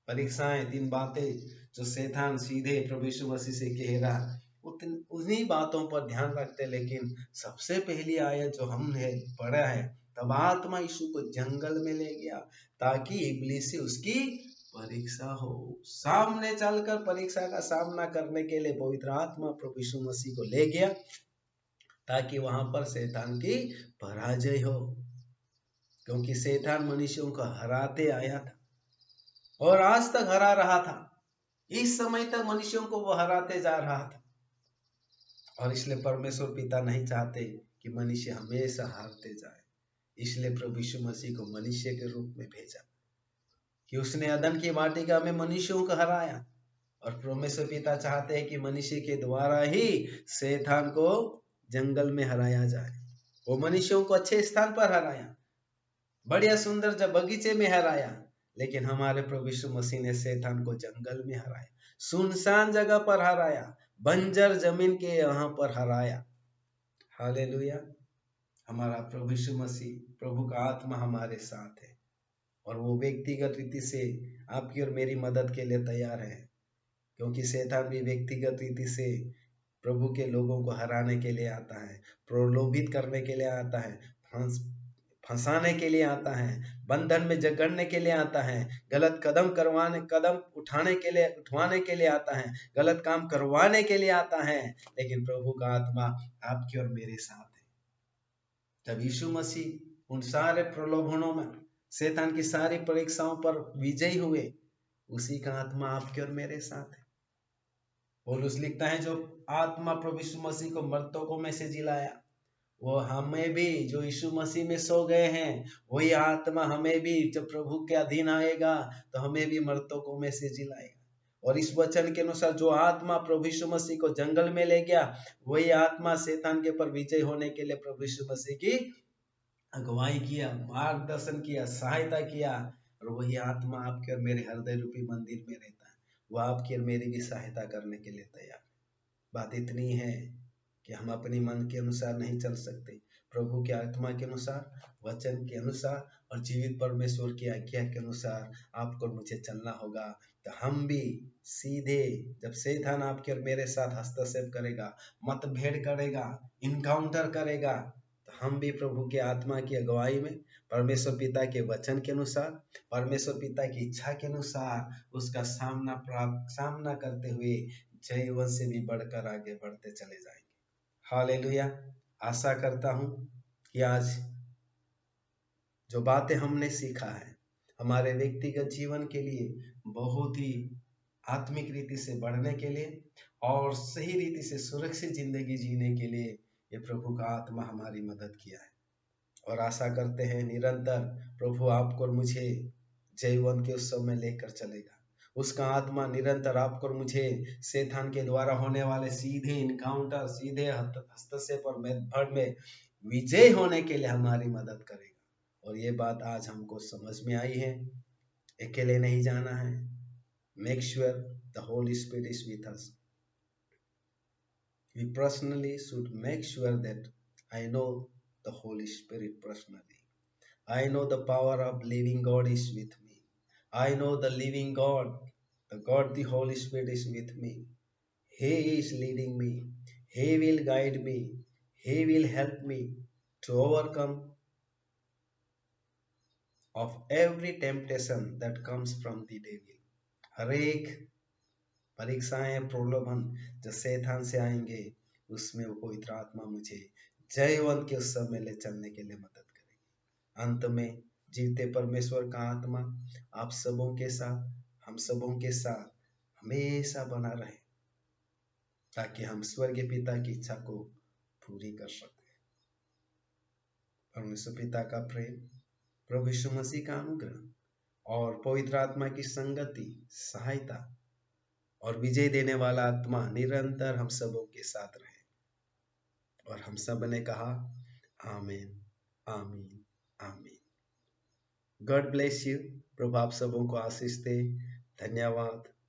परीक्षाएं, 3 बातें जो शैतान सीधे प्रभु यीशु मसीह से कह रहा, उन्हीं बातों पर ध्यान रखते, लेकिन सबसे पहली आयत जो हमने पढ़ा है, तब आत्मा यीशु को जंगल में ले गया ताकि इब्लीस से उसकी परीक्षा हो। सामने चलकर परीक्षा का सामना करने के लिए पवित्र आत्मा प्रभु यीशु मसीह को ले गया ताकि वहां पर शैतान की पराजय हो, क्योंकि शैतान मनुष्यों को हराते आया था और आज तक हरा रहा था। इस समय तक मनुष्यों को वो हराते जा रहा था, और इसलिए परमेश्वर पिता नहीं चाहते कि मनुष्य हमेशा हारते जाए। इसलिए प्रभु यीशु मसीह को मनुष्य के रूप में भेजा कि उसने अदन की वाटिका में मनुष्यों को हराया, और परमेश्वर पिता चाहते हैं कि मनुष्य के द्वारा ही शैतान को जंगल में हराया जाए। वो मनुष्यों को अच्छे स्थान पर हराया, बढ़िया सुंदर जब बगीचे में हराया, लेकिन हमारे प्रभु यीशु मसीह ने शैतान को जंगल में हराया, सुनसान जगह पर हराया, बंजर जमीन के यहाँ पर हराया। हालेलुया। हमारा प्रभु यीशु मसीह, प्रभु का आत्मा हमारे साथ है, और वो व्यक्तिगत रीति से आपकी और मेरी मदद के लिए तैयार है, क्योंकि शैतान भी व्यक्तिगत रीति से प्रभु के लोगों को हराने के लिए आता है, प्रलोभित करने के लिए आता है, फंसाने के लिए आता है, बंधन में जकड़ने के लिए आता है, गलत कदम उठाने के लिए आता है, गलत काम करवाने के लिए आता है। लेकिन प्रभु का आत्मा आपके और मेरे साथ है। जब यीशु मसीह उन सारे प्रलोभनों में, शैतान की सारी परीक्षाओं पर विजयी हुए, उसी का आत्मा आपके और मेरे साथ है। पौलुस लिखता है, जो आत्मा प्रभु यीशु मसीह को मृतकों में से जिलाया, वो हमें भी, जो यीशु मसीह में सो गए हैं, वही आत्मा हमें भी जब प्रभु के अधीन आएगा तो हमें भी मृतकों में से जिलाएगा। और इस वचन के अनुसार जो आत्मा प्रभु यीशु मसीह को जंगल में ले गया, वही आत्मा शैतान के ऊपर विजय होने के लिए प्रभु यीशु मसीह की अगुवाई किया, मार्गदर्शन किया, सहायता किया। और वही आत्मा आपके और मेरे हृदय रूपी मंदिर में रहता है, वह आपकी और मेरी भी सहायता करने के लिए तैयार है। बात इतनी है कि हम अपने मन के अनुसार नहीं चल सकते, प्रभु के आत्मा के अनुसार, वचन के अनुसार और जीवित परमेश्वर की आज्ञा के अनुसार आपको मुझे चलना होगा। तो हम भी सीधे, जब शैतान आपके और मेरे साथ हस्तक्षेप करेगा, मतभेद करेगा, इनकाउंटर करेगा, तो हम भी प्रभु के आत्मा की अगुवाई में, परमेश्वर पिता के वचन के अनुसार, परमेश्वर पिता की इच्छा के अनुसार उसका सामना करते हुए जय से भी बढ़कर आगे बढ़ते चले जाएंगे। हालेलुया। आशा करता हूं कि आज जो बातें हमने सीखा है, हमारे व्यक्तिगत जीवन के लिए बहुत ही आत्मिक रीति से बढ़ने के लिए और सही रीति से सुरक्षित जिंदगी जीने के लिए ये प्रभु का आत्मा हमारी मदद किया है। और आशा करते हैं निरंतर प्रभु आपको और मुझे जयवंत के उत्सव में लेकर चलेगा। उसका आत्मा निरंतर आपको और मुझे शैतान के द्वारा होने वाले सीधे इनकाउंटर, सीधे हस्तक्षेप और भेदभाव में विजय होने के लिए हमारी मदद करेगा। और ये बात आज हमको समझ में आई है, अकेले नहीं जाना है। Make sure the Holi spirit is with us. We personally should make sure that I know the Holy Spirit personally. I know the power of living God is with me. I know the living God, the God, the Holy Spirit is with me. He is leading me. He will guide me. He will help me to overcome of every temptation that comes from the devil. हर एक परीक्षाएं, प्रलोभन जो शैतान से आएंगे, उसमें वो पवित्र आत्मा मुझे जयवंत के उत्सव में ले चलने के लिए मदद करेगी। अंत में जीवते परमेश्वर का आत्मा आप सबों के साथ, हम सबों के साथ हमेशा बना रहे, ताकि हम स्वर्गीय पिता की इच्छा को पूरी कर सकें। परमेश्वर पिता का प्रेम, प्रभु यीशु मसीह का अनुग्रह और पवित्र आत्मा की संगति, सहायता और विजय देने वाला आत्मा निरंतर हम सबों के साथ रहे। और हम सब ने कहा आमीन, आमीन, आमीन। God bless you. प्रभु आप सबों को आशीष दे। धन्यवाद।